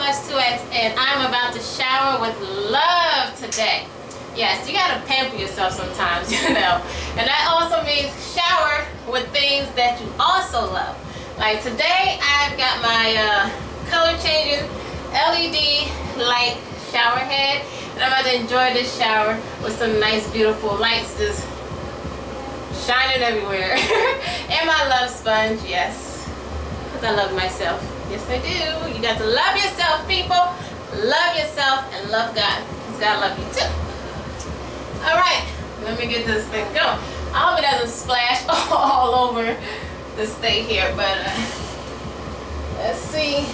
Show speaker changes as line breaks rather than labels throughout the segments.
plush2x, and I'm about to shower with love today. Yes, you gotta pamper yourself sometimes, you know. And that also means shower with things that you also love. Like today, I've got my color changing LED light shower head, and I'm about to enjoy this shower with some nice, beautiful lights just shining everywhere. And my love sponge, yes, because I love myself. Yes, I do. You got to love yourself, people. Love yourself and love God, because God loves you too. All right, let me get this thing going. I hope it doesn't splash all over the state here, but let's see.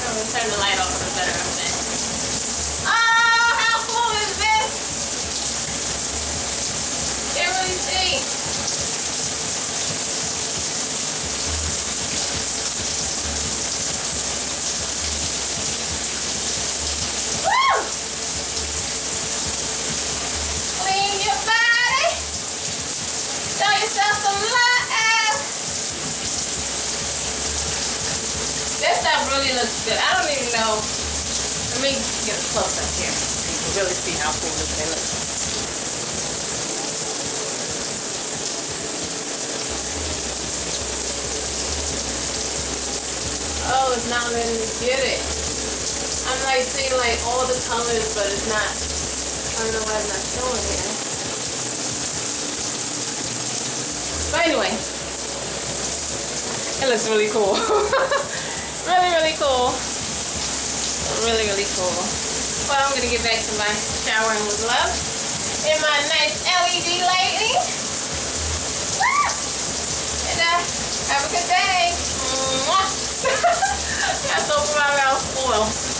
I'm gonna turn the light off for the better effect. Oh, how cool is this? Can't really see. This stuff really looks good. I don't even know. Let me get a close up here so you can really see how cool this thing looks. Oh, it's not letting me get it. I'm like seeing like all the colors, but it's not. I don't know why it's not showing here. But anyway, it looks really cool. Really cool. Really cool. Well, I'm gonna get back to my showering with love in my nice LED lighting. And have a good day. Mwah. Got soap in my mouth. Oh well.